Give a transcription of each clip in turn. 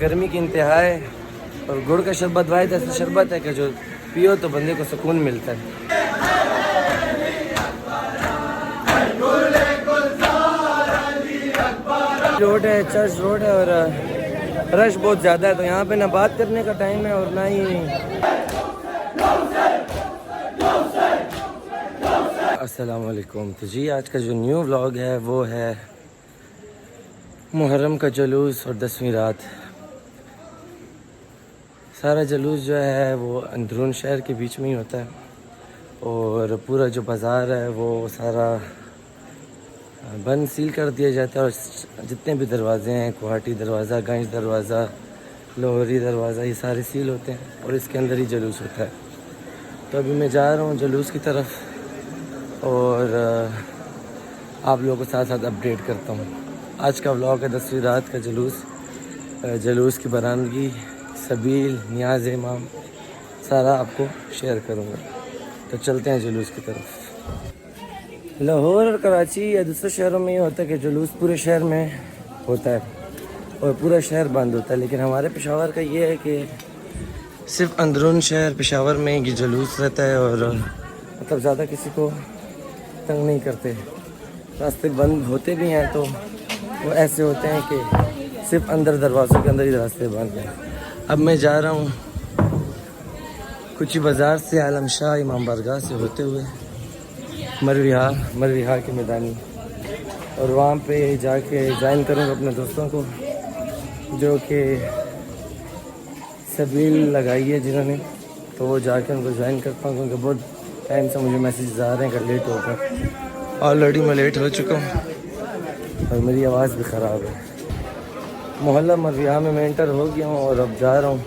गर्मी की इंतहा है और गुड़ का शरबत वाहिद ऐसा शरबत है कि जो पियो तो बंदे को सुकून मिलता है। रोड है, चर्च रोड है और रश बहुत ज़्यादा है, तो यहाँ पे ना बात करने का टाइम है और ना ही अस्सलाम वालेकुम। तो जी आज का जो न्यू व्लॉग है वो है मुहर्रम का जुलूस और 10वीं रात। सारा जुलूस जो है वो अंदरून शहर के बीच में ही होता है और पूरा जो बाज़ार है वो सारा बंद सील कर दिया जाता है और जितने भी दरवाज़े हैं, गुवाहाटी दरवाज़ा, गंज दरवाज़ा, लोहरी दरवाज़ा, ये सारे सील होते हैं और इसके अंदर ही जुलूस होता है। तो अभी मैं जा रहा हूँ जुलूस की तरफ और आप लोगों के साथ साथ अपडेट करता हूँ। आज का व्लॉग है 10वीं रात का जुलूस की बरामदगी, सबील, नियाज़ इमाम, सारा आपको शेयर करूँगा। तो चलते हैं जुलूस की तरफ। लाहौर और कराची या दूसरे शहरों में ये होता है कि जुलूस पूरे शहर में होता है और पूरा शहर बंद होता है, लेकिन हमारे पेशावर का ये है कि सिर्फ अंदरून शहर पेशावर में ही जुलूस रहता है और मतलब ज़्यादा किसी को तंग नहीं करते। रास्ते बंद होते भी हैं तो वो ऐसे होते हैं कि सिर्फ अंदर दरवाज़ों के अंदर ही रास्ते बंद हैं। अब मैं जा रहा हूँ कुची बाज़ार से आलम शाह इमाम बारगाह से होते हुए मरविहा के मैदानी, और वहाँ पे जाके ज्वाइन करूँगा अपने दोस्तों को जो कि सबील लगाई है जिन्होंने, तो वो जाके उनको ज्वाइन करता हूँ क्योंकि बहुत टाइम से मुझे मैसेज आ रहे हैं कि लेट होकर। ऑलरेडी मैं लेट हो चुका हूँ और मेरी आवाज़ भी ख़राब है। मोहल्ला मरविहा में मैं एंटर हो गया हूँ और अब जा रहा हूँ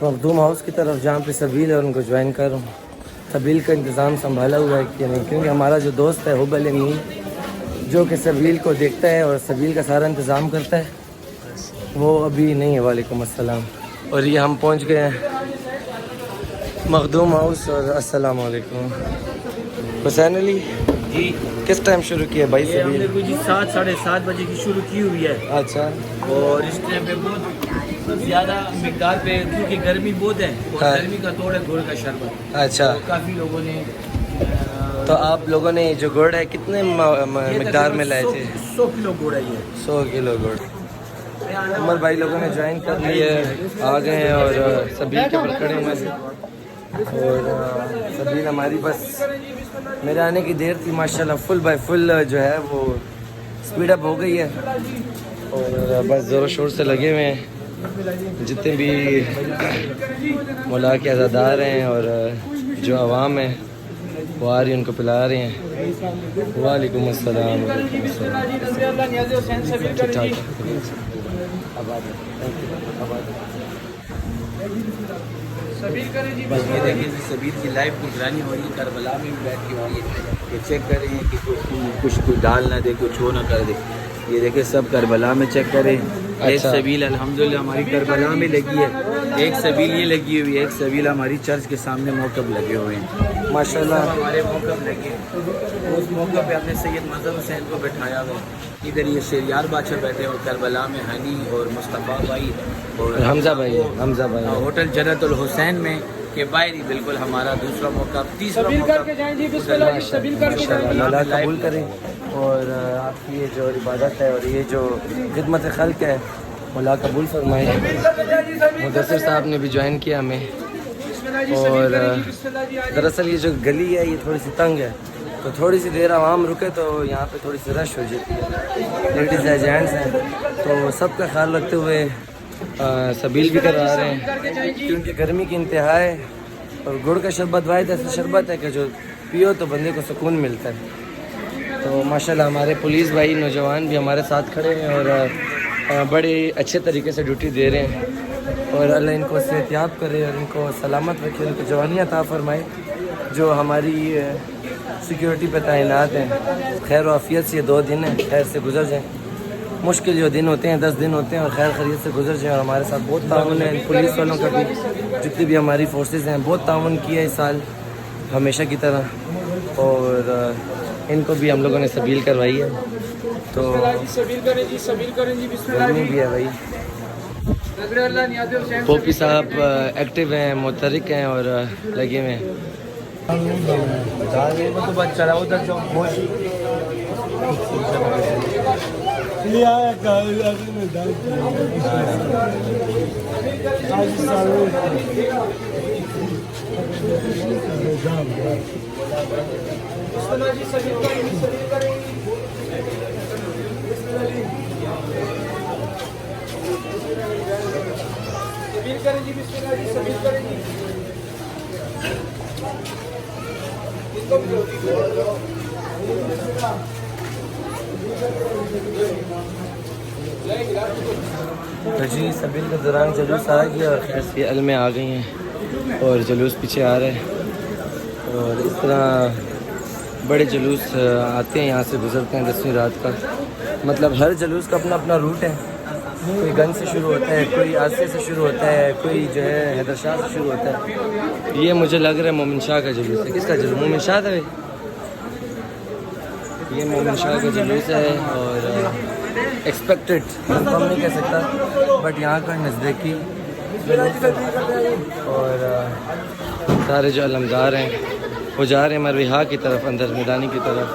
मखदूम हाउस की तरफ जहाँ पे सबील है, उनको ज्वाइन कर रहा हूँ। सबील का इंतज़ाम संभाला हुआ है कि नहीं, क्योंकि हमारा जो दोस्त है हुबल अमीन जो कि सबील को देखता है और सबील का सारा इंतज़ाम करता है, वो अभी नहीं है। वालेकुम अस्सलाम। और ये हम पहुँच गए हैं मखदूम हाउस। और अस्सलाम वालेकुम हुसैन अली जी, किस टाइम शुरू किया भाई? ये हमने कुछ 7 साढ़े 7 बजे की शुरू की हुई है। अच्छा। और इस टाइम पे बहुत ज़्यादा मिकदार पे, क्योंकि गर्मी बहुत है और हाँ। गर्मी का तोड़ है गुड़ का शरबत। अच्छा, तो काफ़ी लोगों ने तो आप लोगों ने जो गुड़ है कितने मिकदार में लाए थे? 100 किलो गुड़ है ये। 100 किलो गुड़। उमर भाई लोगों ने ज्वाइन कर लिए, आ गए हैं और सबील के ऊपर खड़े हुए हैं और सबील हमारी बस मेरे आने की देर थी, माशाल्लाह फुल बाय फुल जो है वो स्पीड अप हो गई है और बस ज़ोर शोर से लगे हुए हैं। जितने भी मौला के अज़ादार हैं और जो आवाम है वो आ रही है, उनको पिला रहे हैं। वालेकुम अस्सलाम। बस ये देखिए सबील की लाइव निगरानी हो रही है, करबला में भी बैठ के हो रही है। ये चेक करें कि कुछ कोई डाल ना दे, कुछ हो ना कर दे। ये देखिए सब करबला में चेक करें। एक सबील अल्हम्दुलिल्लाह हमारी करबला में लगी है, एक सबील ये लगी हुई है, एक सबील हमारी चर्च के सामने मौक़िफ़ लगे हुए हैं। माशाल्लाह हमारे मौक़िफ़ लगे, उस मौक़िफ़ पे हमने सैयद मज़हर हुसैन को बैठाया हुआ है। इधर ये शेरियार बादशाह बैठे और करबला में हनी और मुस्तफ़ा भाई और हमजा भाई होटल जन्नतुल हुसैन में के बाहर ही बिल्कुल हमारा दूसरा मौका, तीसरा मौका। अल्लाह कबूल करें और आपकी ये जो इबादत है और ये जो खिदमत खल्क है अल्लाह कबूल फरमाए। मुदस्सिर साहब ने भी ज्वाइन किया हमें और दरअसल ये जो गली है ये थोड़ी सी तंग है, तो थोड़ी सी देर आवाम रुके तो यहाँ पे थोड़ी सी रश हो जाती है। लेडीज़ है, जेंट्स हैं, तो सबका ख्याल रखते हुए सबील भी करवा रहे हैं क्योंकि गर्मी की इंतहा है और गुड़ का शरबत वाहिद ऐसा शरबत है कि जो पियो तो बंदे को सुकून मिलता है। तो माशाल्लाह हमारे पुलिस भाई नौजवान भी हमारे साथ खड़े हैं और बड़े अच्छे तरीके से ड्यूटी दे रहे हैं और अल्लाह इनको सेहतियाब करे और इनको सलामत रखे, उनको जवानी अता फरमाए जो हमारी सिक्योरिटी पे तैनात हैं। खैर वाफियत से 2 दिन हैं, खैर से गुजर जाएँ। मुश्किल जो दिन होते हैं 10 दिन होते हैं और खैर खैरियत से गुजर जाएँ। और हमारे साथ बहुत ताउन है पुलिस वालों का भी, जितनी भी हमारी फोर्सेस हैं बहुत ताउन किया इस साल हमेशा की तरह और इनको भी हम लोगों ने सबील करवाई है। तो सबील करें जी, सबील करें जी, गर्मी भी है भाई। पोपी साहब एक्टिव हैं, मुतहरिक हैं और लगे हुए हैं। जी सबील के दौरान जुलूस आ गया और खैर से अल में आ गई हैं और जुलूस पीछे आ रहे हैं। और इस तरह बड़े जुलूस आते हैं, यहाँ से गुजरते हैं 10वीं रात का। मतलब हर जुलूस का अपना अपना रूट है। कोई गंज से शुरू होता है, कोई आस्ते से शुरू होता है, कोई जो है हैदर शाह से शुरू होता है। ये मुझे लग रहा है मोमिन शाह का जुलूस है। किसका जुलूस? मोमिन शाह था। ये मोमिन शाह का जुलूस है और एक्सपेक्टेड कंफर्म नहीं कह सकता, बट यहाँ का नज़दीकी और सारे जो अलमदार हैं वो जा रहे हैं मरविहा की तरफ, अंदर मैदानी की तरफ।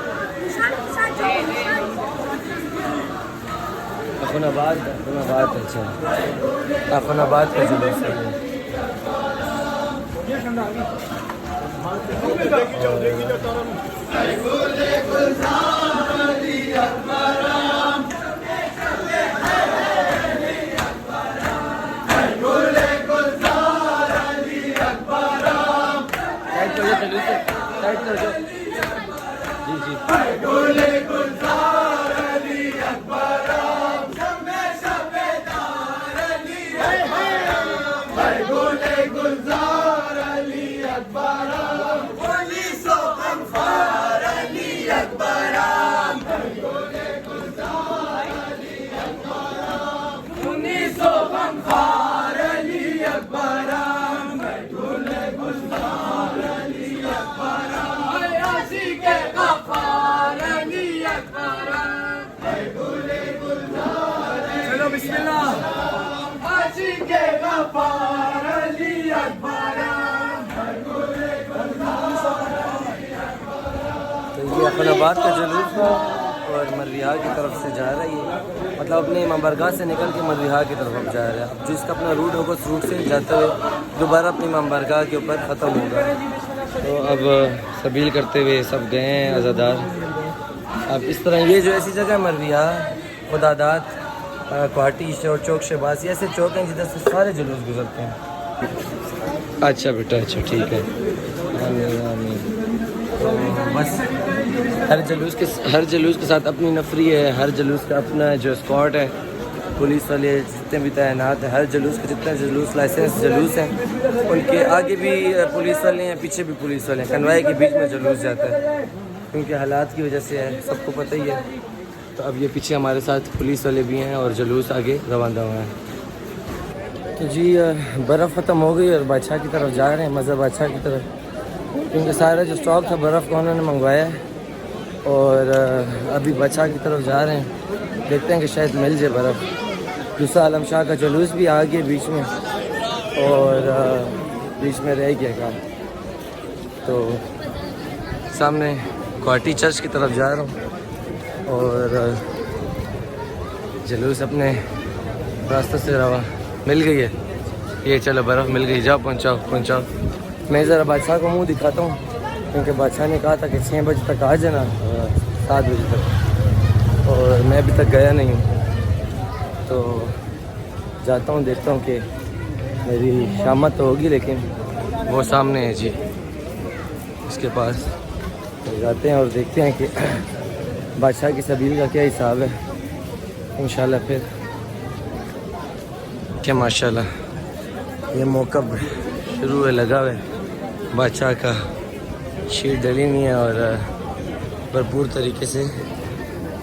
अफनाबाद अच्छा, अफनाबाद का जुलूस है। जी जी अफनाबाद का जुलूस है और मरविहा की तरफ से जा रही है। मतलब अपने इमाम बारगाह से निकल के मरविहा की तरफ अब जा रहा है। अब जिसका अपना रूट होगा उस रूट से जाते हुए दोबारा अपनी इमाम बारगाह के ऊपर ख़त्म होगा। तो अब सबील करते हुए सब गए हैं आज़ादार। अब इस तरह ये जो ऐसी जगह है मरविहा, खुदादात, कोहाटी, चौक शहबाज, ऐसे चौक हैं जिधर से सारे जुलूस गुजरते हैं। अच्छा बेटा, अच्छा ठीक है। तो बस हर जुलूस के साथ अपनी नफरी है। हर जुलूस का अपना जो स्क्वाड है, पुलिस वाले जितने भी तैनात हैं। हर जुलूस के जितने जुलूस लाइसेंस जुलूस हैं उनके आगे भी पुलिस वाले हैं, पीछे भी पुलिस वाले हैं। कन्वाई के बीच में जुलूस जाता है क्योंकि हालात की वजह से है, सबको पता ही है। तो अब ये पीछे हमारे साथ पुलिस वाले भी हैं और जुलूस आगे रवाना हुआ है। तो जी बर्फ़ ख़त्म हो गई और बादशाह की तरफ जा रहे हैं, मज़हब बादशाह की तरफ, क्योंकि सारा जो स्टॉक था बर्फ़ का उन्होंने मंगवाया है। और अभी बादशाह की तरफ जा रहे हैं, देखते हैं कि शायद मिल जाए बर्फ़। दूसरा आलम शाह का जुलूस भी आ गया बीच में और बीच में रह गया काम। तो सामने कोहाटी चर्च की तरफ जा रहा हूँ और जुलूस अपने रास्ते से रवा मिल गई है। ये चलो बर्फ़ मिल गई, जाओ पहुँचाओ। मैं ज़रा बादशाह को मुंह दिखाता हूँ क्योंकि बादशाह ने कहा था कि 6 बजे तक आ जाना, 7 बजे तक, और मैं अभी तक गया नहीं हूँ। तो जाता हूँ, देखता हूँ कि मेरी शामत तो होगी, लेकिन वो सामने है जी इसके पास। तो जाते हैं और देखते हैं कि बादशाह की सबील का क्या हिसाब है। इंशाल्लाह फिर क्या माशाल्लाह ये मौका शुरू है, लगा हुआ है। बादशाह का शीट डली नहीं है और भरपूर तरीके से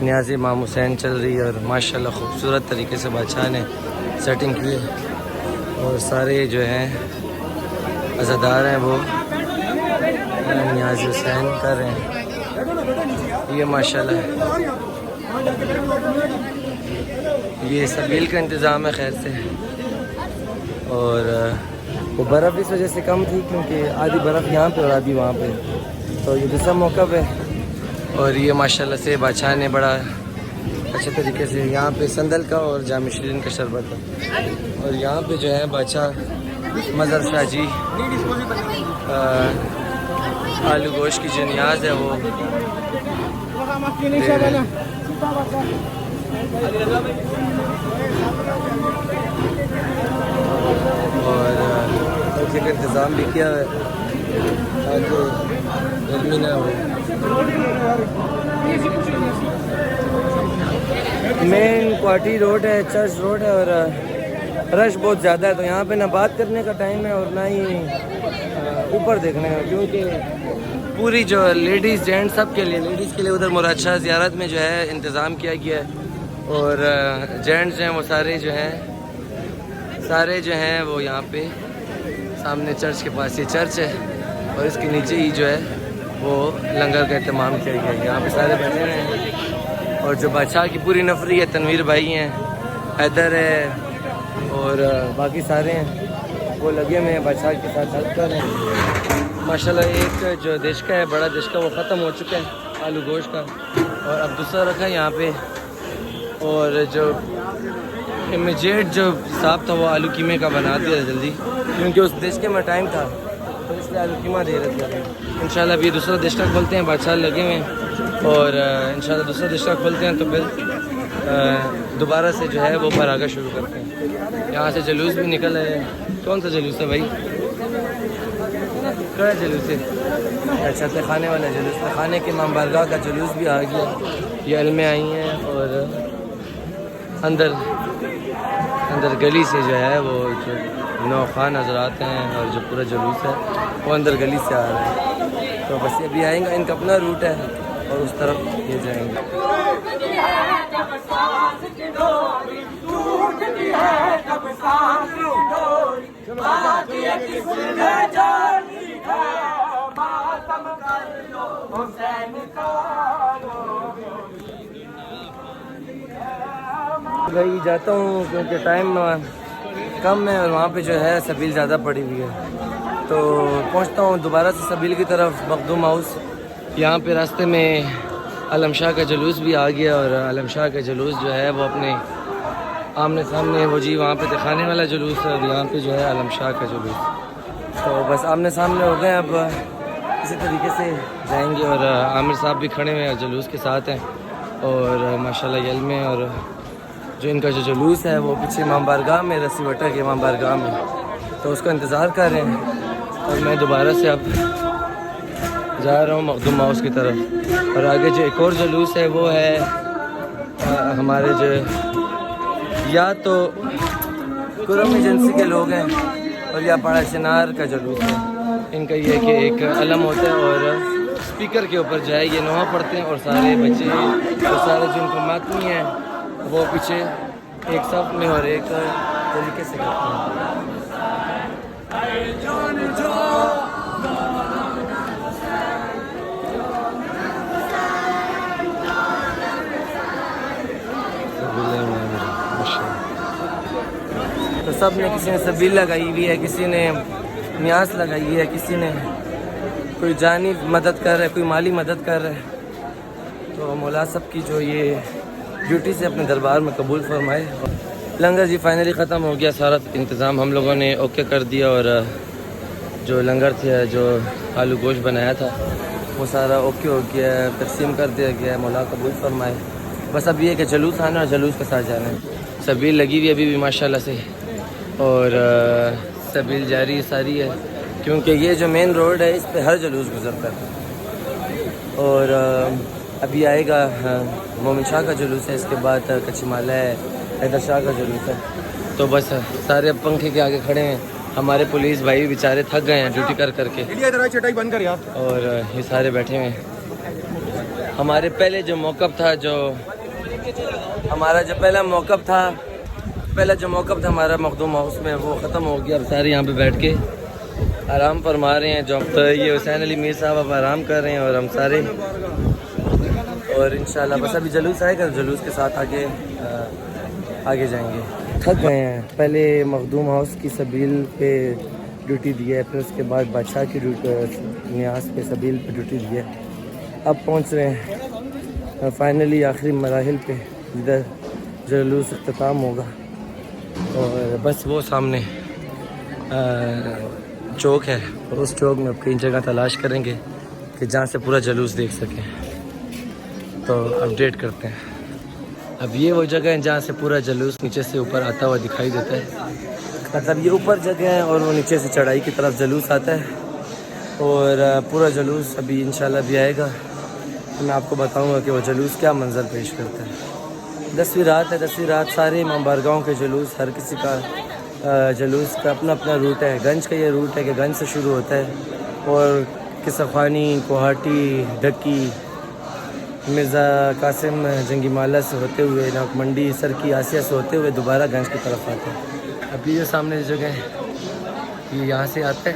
न्याज़ इमाम हुसैन चल रही है और माशाल्लाह खूबसूरत तरीके से बादशाह ने सेटिंग की है। और सारे जो हैं अज़ादार हैं वो न्याज़ हुसैन कर रहे हैं। ये माशाल्लाह ये सबील का इंतज़ाम है खैर से। और वो बर्फ़ इस वजह से कम थी क्योंकि आधी बर्फ़ यहाँ पे और आधी वहाँ पे। तो ये दूसरा मौक़िफ़ है। और ये माशाल्लाह से बादशाह ने बड़ा अच्छे तरीके से यहाँ पे संदल का और जाम शीरीन का शरबत है। और यहाँ पे जो है बादशाह मज़र शाह जी आलू गोश्त की जो नियाज़ है वो और का इंतज़ाम भी किया है ताकि गर्मी ना हो। मेन क्वार्टी रोड है, चर्च रोड है और रश बहुत ज़्यादा है। तो यहाँ पे ना बात करने का टाइम है और ना ही ऊपर देखने का, क्योंकि पूरी जो लेडीज़ जेंट्स सब के लिए, लेडीज़ के लिए उधर मुराद शाह ज़ियारत में जो है इंतज़ाम किया गया है। और जेंट्स जो हैं वो सारे जो हैं वो यहाँ पे सामने चर्च के पास ये चर्च है और इसके नीचे ही जो है वो लंगर का अहतमाम किया गया है। यहाँ पे सारे बैठे हुए हैं और जो बादशाह की पूरी नफरी है, तनवीर भाई हैं, हैदर है और बाकी सारे हैं, वो लगे हुए हैं बादशाह के साथ हेल्प कर रहे हैं। माशाल्लाह एक जो देशका है, बड़ा देशका, वो ख़त्म हो चुका है आलू गोश्त का और अब दूसरा रखा है यहाँ पे। और जो इमीडिएट जो हिसाब था वो आलू कीमे का बना दिया जल्दी, क्योंकि उस देशके में टाइम था तो इसलिए आलू कीमा दे रहे थे। इंशाल्लाह अभी दूसरा देशका खोलते हैं, बादशाह लगे हुए हैं और इंशाल्लाह दूसरा देशका खोलते हैं तो फिर दोबारा से जो है वो परागा शुरू करते हैं। यहाँ से जुलूस भी निकल आए। कौन सा जुलूस है भाई? क्या जुलूस है? अच्छा, तहखाने वाला जुलूस। तहखाने के इमाम बारगाह का जुलूस भी आ गया। ये अलमें आई हैं और अंदर गली से जो है वो जो नौखान हजरात हैं और जो पूरा जुलूस है वो अंदर गली से आ रहा है। तो बस ये भी आएंगे, इनका अपना रूट है और उस तरफ ये जाएंगे। भाई जाता हूँ क्योंकि टाइम कम है और वहाँ पे जो है सबील ज़्यादा पड़ी हुई है, तो पहुँचता हूँ दोबारा से सबील की तरफ, मखदूम हाउस। यहाँ पे रास्ते में आलम शाह का जुलूस भी आ गया और आलम शाह का जुलूस जो है वो अपने आमने सामने वो जी वहाँ पे दिखाने वाला जुलूस है और यहाँ पे जो है आलम शाह का जुलूस। तो बस आमने सामने हो गए, अब इसी तरीके से जाएंगे। और आमिर साहब भी खड़े हुए हैं जुलूस के साथ हैं और माशाल्लाह यल में, और जो इनका जो जुलूस है वो पीछे इमाम बारगाह में, रस्सी वटा के इमाम बारगाह में, तो उसका इंतज़ार कर रहे हैं। और मैं दोबारा से अब जा रहा हूँ मखदूम हाउस की तरफ। और आगे जो एक और जुलूस है वो है हमारे जो या तो कुरम एजेंसी के लोग हैं और या पाड़ा चिनार का जुलूस है। इनका ये है कि एक अलम होता है और स्पीकर के ऊपर जो है ये नोहा पढ़ते हैं और सारे बच्चे और सारे जो इनको मातमी हैं वो पीछे एक सफ में और एक तरीके से करते हैं। तो सब ने, किसी ने सबील लगाई हुई है, किसी ने न्यास लगाई है, किसी ने कोई जानी मदद कर रहा है, कोई माली मदद कर रहा है। तो मौला सब की जो ये ड्यूटी से अपने दरबार में कबूल फरमाए। लंगर जी फाइनली ख़त्म हो गया, सारा इंतज़ाम हम लोगों ने ओके कर दिया और जो लंगर थे, जो आलू गोश्त बनाया था वो सारा ओके हो गया, तकसीम कर दिया गया। मौला कबूल फरमाए। बस अब ये कि जुलूस आना और जुलूस के साथ जाना है। सबील लगी हुई अभी भी माशाल्लाह से और सबील जारी सारी है, क्योंकि ये जो मेन रोड है इस पे हर जुलूस गुजरता है। और अभी आएगा मोमिन शाह का जुलूस है, इसके बाद कच्चीमाला है, हैदर शाह का जुलूस है। तो बस सारे पंखे के आगे खड़े हैं। हमारे पुलिस भाई बेचारे थक गए हैं ड्यूटी कर करके, चटाई बंद कर यार। और ये सारे बैठे हुए हैं। हमारे पहले जो मौक़िफ़ था, जो हमारा जो पहला मौक़िफ़ था हमारा मखदूम हाउस में, वो ख़त्म हो गया। अब सारे यहाँ पे बैठ के आराम फरमा रहे हैं। जो तो ये हुसैन अली मीर साहब अब आराम कर रहे हैं और हम सारे, और इंशाल्लाह बस अभी जुलूस आएगा, जुलूस के साथ आगे जाएंगे। थक गए हैं। पहले मखदूम हाउस की सबील पे ड्यूटी दी है, फिर उसके बाद बादशाह की न्यास पे सबील पे ड्यूटी दी है। अब पहुंच रहे हैं फाइनली आखिरी मराहिल पे, जिधर जुलूस इख्तिताम होगा। और बस वो सामने चौक है, और उस चौक में कई जगह तलाश करेंगे कि जहाँ से पूरा जुलूस देख सकें। तो अपडेट करते हैं। अब ये वो जगह है जहाँ से पूरा जुलूस नीचे से ऊपर आता हुआ दिखाई देता है। मतलब ये ऊपर जगह है और वो नीचे से चढ़ाई की तरफ जुलूस आता है। और पूरा जुलूस अभी इंशाल्लाह भी आएगा, तो मैं आपको बताऊंगा कि वो जुलूस क्या मंजर पेश करता है। 10वीं रात है, 10वीं रात सारे इमाम बारगाहों के जुलूस, हर किसी का जुलूस का अपना अपना रूट है। गंज का ये रूट है कि गंज से शुरू होता है और किसखानी, कोहाटी, ढक्की, मिर्ज़ा कासिम जंगी माला से होते हुए नाक मंडी, सरकी, आसिया से होते हुए दोबारा गंज की तरफ आते हैं। अभी जो सामने जगह है ये यहाँ से आता है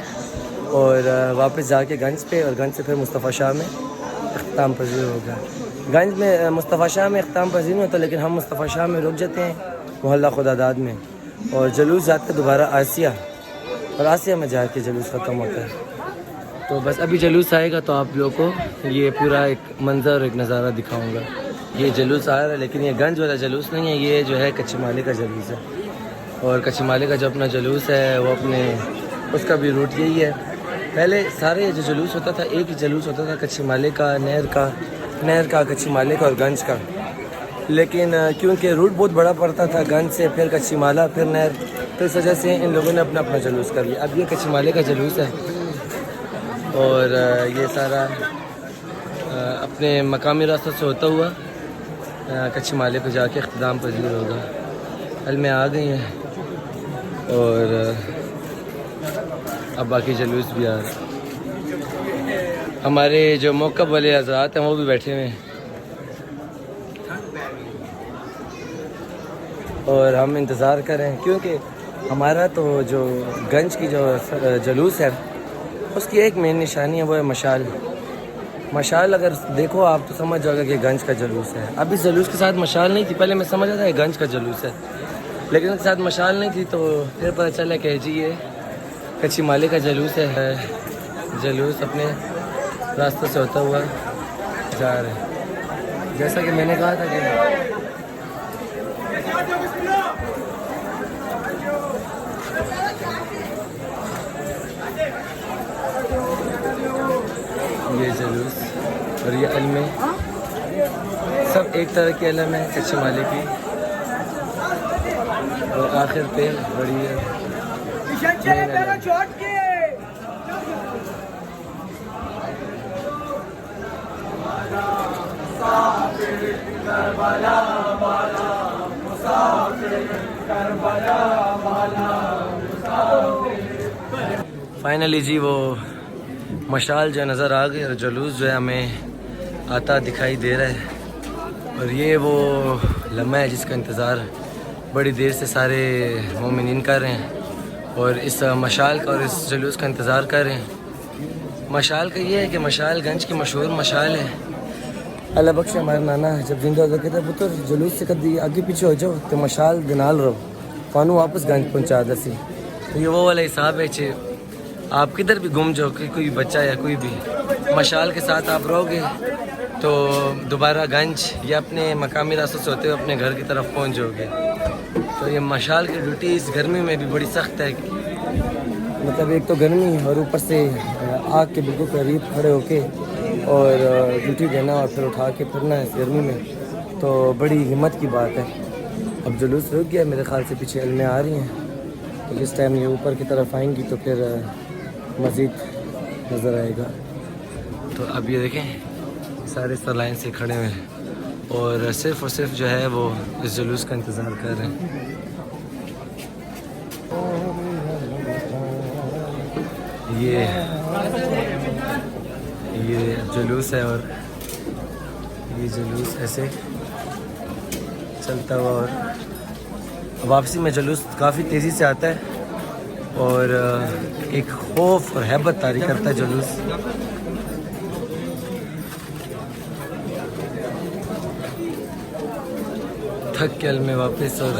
और वापस जाके गंज पे, और गंज से फिर मुस्तफ़ा शाह में इख्तिताम पज़ीर होगा। गंज में मुस्तफ़ा शाह में इख्तिताम पज़ीर होता, लेकिन हम मुस्तफ़ा शाह में रुक जाते हैं मोहल्ला खुदादाद में, और जुलूस जाते हैं दोबारा आसिया, और आसिया में जाके जुलूस ख़त्म होता है। तो बस अभी जुलूस आएगा तो आप लोगों को ये पूरा एक मंज़र, एक नज़ारा दिखाऊंगा। ये जुलूस आ रहा है, लेकिन ये गंज वाला जुलूस नहीं है, ये जो है कच्ची माले का जुलूस है। और कच्ची माले का जो अपना जुलूस है वो अपने उसका भी रूट यही है। पहले सारे जो जुलूस होता था एक ही जुलूस होता था, कच्ची माले का, नहर का, कच्ची माले का और गंज का। लेकिन क्योंकि रूट बहुत बड़ा पड़ता था, गंज से फिर कच्ची माला, फिर नहर, तो इस वजह से इन लोगों ने अपना अपना जुलूस कर लिया। अब ये कच्ची माले का जुलूस है और ये सारा अपने मकामी रास्ते से होता हुआ कच्ची माले को जाके इख्तिताम पज़ीर होगा। हल में आ गई हैं और अब बाकी जुलूस भी आ रहा है। हमारे जो मौक़िफ़ वाले हज़रात हैं वो भी बैठे हुए हैं और हम इंतज़ार कर रहे हैं, क्योंकि हमारा तो जो गंज की जो जुलूस है उसकी एक मेन निशानी है, वो है मशाल। मशाल अगर देखो आप तो समझ जाओगे कि गंज का जुलूस है। अब इस जुलूस के साथ मशाल नहीं थी, पहले मैं समझ रहा था कि गंज का जुलूस है, लेकिन उसके साथ मशाल नहीं थी, तो फिर पता चला कि जी ये कच्ची माले का जुलूस है। जुलूस अपने रास्ते से होता हुआ जा रहे हैं। जैसा कि मैंने कहा था कि ये जुलूस और ये अलमें सब एक तरह की अलम है कच्चे माले की, और आखिर पे बड़ी है फाइनली जी वो मशाल जो नज़र आ गई और जुलूस जो है हमें आता दिखाई दे रहा है। और ये वो लम्हा है जिसका इंतज़ार बड़ी देर से सारे मोमिनीन कर रहे हैं और इस मशाल का और इस जुलूस का इंतज़ार कर रहे हैं। मशाल का ये है कि मशाल गंज की मशहूर मशाल है। अल्लाह बख्शे हमारे नाना जब जिंदा होता कहते पुत्र जुलूस से कभी आगे पीछे हो जाओ तो मशाल दिनाल रहो, कानू वापस गंज पहुँचा दसी। तो ये वो वाला हिसाब है कि आप किधर भी घूम जाओ, कोई बच्चा या कोई भी मशाल के साथ आप रहोगे तो दोबारा गंज या अपने मकामी रास्तों से होते हुए अपने घर की तरफ पहुंच जाओगे। तो ये मशाल की ड्यूटी इस गर्मी में भी बड़ी सख्त है, मतलब एक तो गर्मी और ऊपर से आग के बिल्कुल करीब खड़े होके और ड्यूटी देना और फिर उठा के फिरना इस गर्मी में, तो बड़ी हिम्मत की बात है। अब जुलूस रुक गया, मेरे ख्याल से पीछे अलमें आ रही हैं, तो जिस टाइम ये ऊपर की तरफ आएंगी तो फिर मज़ीद नज़र आएगा। तो अब ये देखें सारे इस लाइन से खड़े हुए हैं और सिर्फ़ जो है वो इस जुलूस का इंतज़ार कर रहे हैं। ये जुलूस है और ये जुलूस ऐसे चलता हुआ और वापसी में जुलूस काफ़ी तेज़ी से आता है और एक खौफ और हैबत तारी करता है जुलूस। थक के अलमें वापस और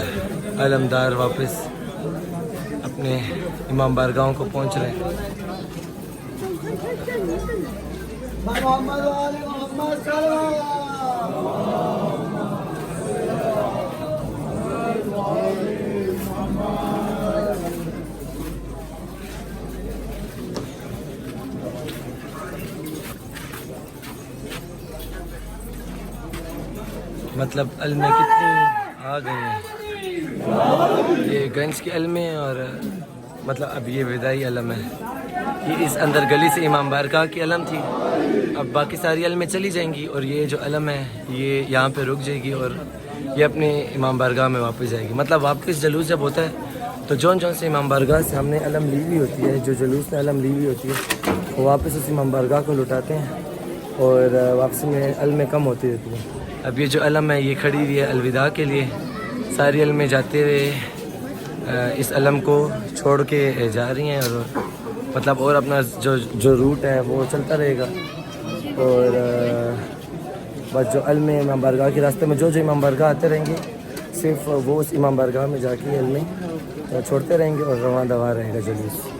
अलमदार वापस अपने इमाम बारगाहों को पहुंच रहे हैं। मतलब अलमें कितनी आ गई हैं। ये गंज की अलमें और मतलब अब ये विदाई अलम है। ये इस अंदर गली से इमाम बारगाह की अलम थी, अब बाकी सारी अलमें चली जाएंगी और ये जो अलम है ये यहाँ पे रुक जाएगी और ये अपने इमाम बारगाह में वापस जाएगी। मतलब वापस जलूस जब होता है तो जौन से इमाम बारगाह से हमने अलम ली हुई होती है, जो जलूस में अलम ली हुई होती है वो वापस उस इमाम बारगाह को लुटाते हैं और वापसी में अलमें कम होती रहती हैं। अब ये जो अलम है ये खड़ी हुई है अलविदा के लिए। सारी अलमें जाते हुए इस अलम को छोड़ के जा रही हैं और मतलब और अपना जो रूट है वो चलता रहेगा। और बस जो अलमें इमाम बारगाह के रास्ते में जो इमाम बारगाह आते रहेंगे सिर्फ वो उस इमाम बारगाह में जाके अलमें छोड़ते रहेंगे और रवां दवा रहेगा जलूस।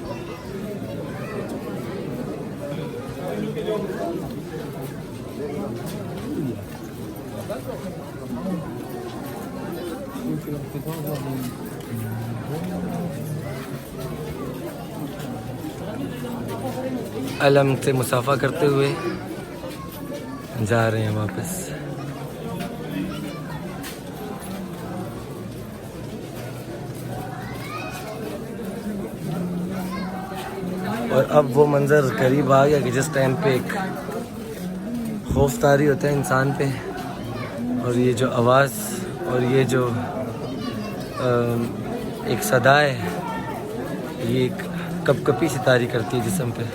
अलम से मुसाफा करते हुए जा रहे हैं वापस। और अब वो मंज़र करीब आ गया कि जिस टाइम पे एक खौफ तारी होता है इंसान पे और ये जो आवाज़ और ये जो एक सदा है ये एक कपकपी सी तारी करती है जिस्म पे।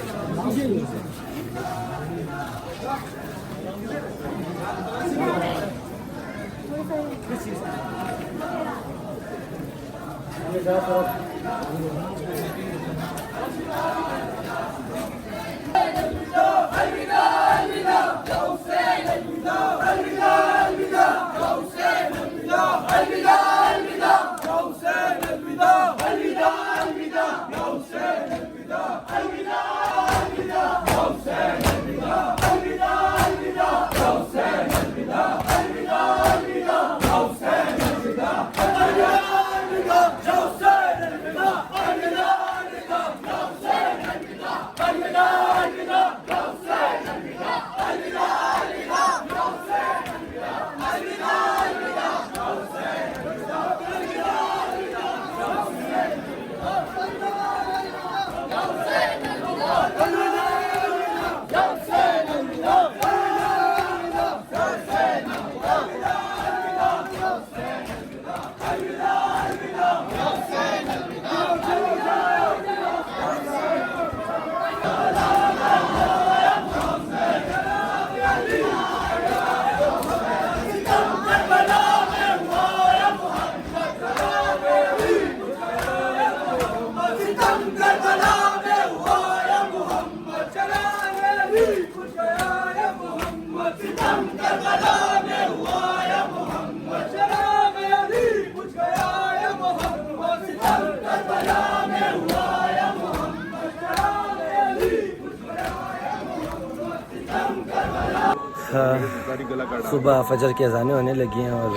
सुबह फजर की अज़ानें होने लगी हैं और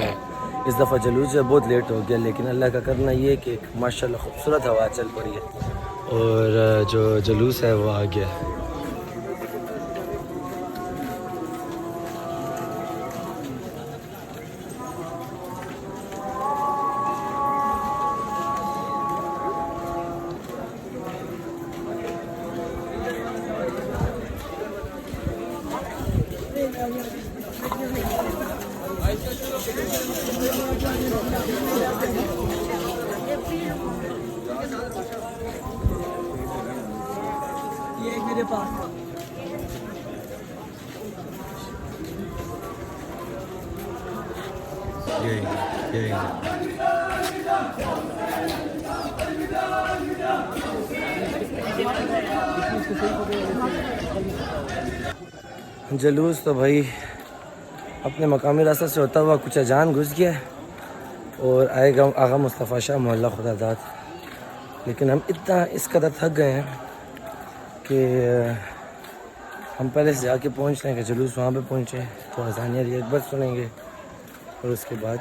इस दफ़ा जलूस जो बहुत लेट हो गया, लेकिन अल्लाह का करना ये कि माशाल्लाह खूबसूरत हवा चल पड़ी है और जो जलूस है वो आ गया है। ये मेरे पास जलूस तो भाई अपने मकामी रास्ते से होता हुआ कुछ अजान घुस गया और आएगा आगा मुस्तफ़ा शाह मोहल्ला खुदादाद। लेकिन हम इतना इस कदर थक गए हैं कि हम पहले से जाके पहुँच लेंगे, जुलूस वहाँ पे पहुँचे तो अज़ान अकबर सुनेंगे और उसके बाद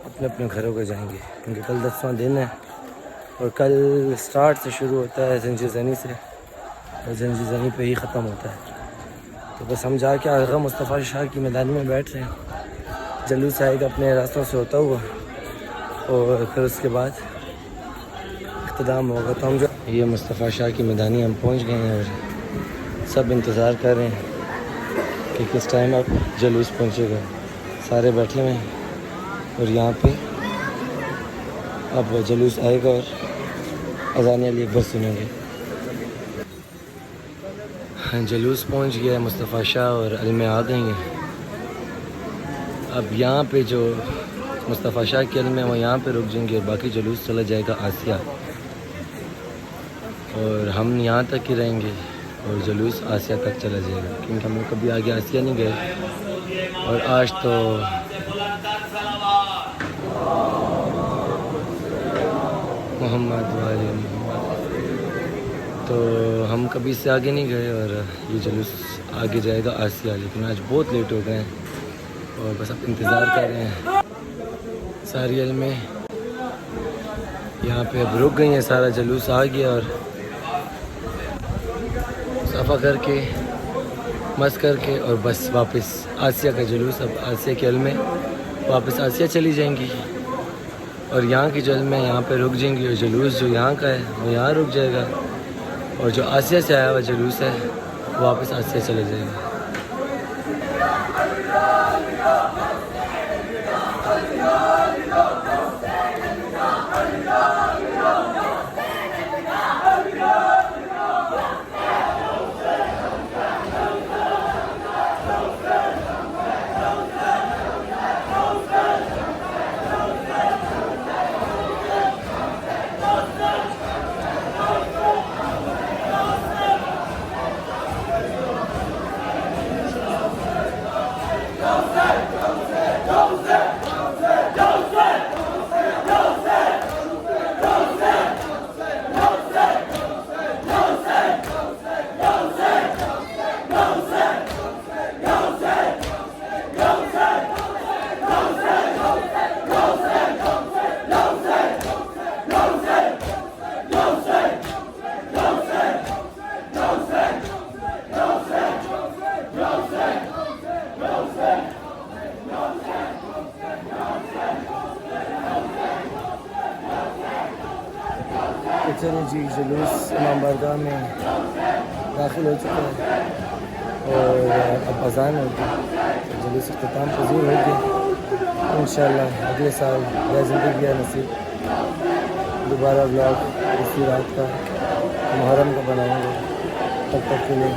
अपने अपने घरों को जाएंगे, क्योंकि कल 10वां दिन है और कल स्टार्ट से शुरू होता है जंजीर ज़नी से और जंजीर ज़नी पे ही ख़त्म होता है। तो बस हम जाके आगा मुस्तफ़ा शाह की मैदानी में बैठ रहे हैं, जलूस आएगा अपने रास्तों से होता हुआ और फिर उसके बाद इख्तिताम होगा। तो हम जो ये मुस्तफ़ा शाह की मैदानी हम पहुंच गए हैं और सब इंतज़ार कर रहे हैं कि किस टाइम अब जलूस पहुंचेगा। सारे बैठे हुए हैं और यहाँ पे अब जलूस आएगा और अज़ान अकबर सुनेंगे। हाँ, जलूस पहुंच गया है, मुस्तफ़ा शाह और अलमें आ गई हैं। अब यहाँ पे जो मुस्तफ़ा शाह के अलमें वो यहाँ पे रुक जाएंगे और बाकी जलूस चला जाएगा आसिया और हम यहाँ तक ही रहेंगे और जलूस आसिया तक चला जाएगा, क्योंकि हम लोग कभी आगे आसिया नहीं गए और आज तो मोहम्मद वाले तो हम कभी इससे आगे नहीं गए और ये जलूस आगे जाएगा आसिया। लेकिन आज बहुत लेट हो गए हैं और बस अब इंतज़ार कर रहे हैं। सारी अलमें यहाँ पे अब रुक गई हैं, सारा जलूस आ गया और सफ़ा करके मस्त करके और बस वापस आसिया का जुलूस। अब आसिया के अलमें वापस आसिया चली जाएंगी और यहाँ की जो अलमें यहाँ पे रुक जाएंगी और जुलूस जो यहाँ का है वो यहाँ रुक जाएगा और जो आसिया से आया हुआ जुलूस है वो वापस आसिया चले जाएगा। चलो जी, जुलूस इमाम बारगाह में दाखिल हो चुका है और अब अज़ान होगी तो जुलूस इख्तिताम पज़ीर होगी इंशाअल्लाह। अगले साल या ज़िंदगी या नसीब दोबारा व्लॉग इसी रात का मुहर्रम का बनाएंगे। तब तक के लिए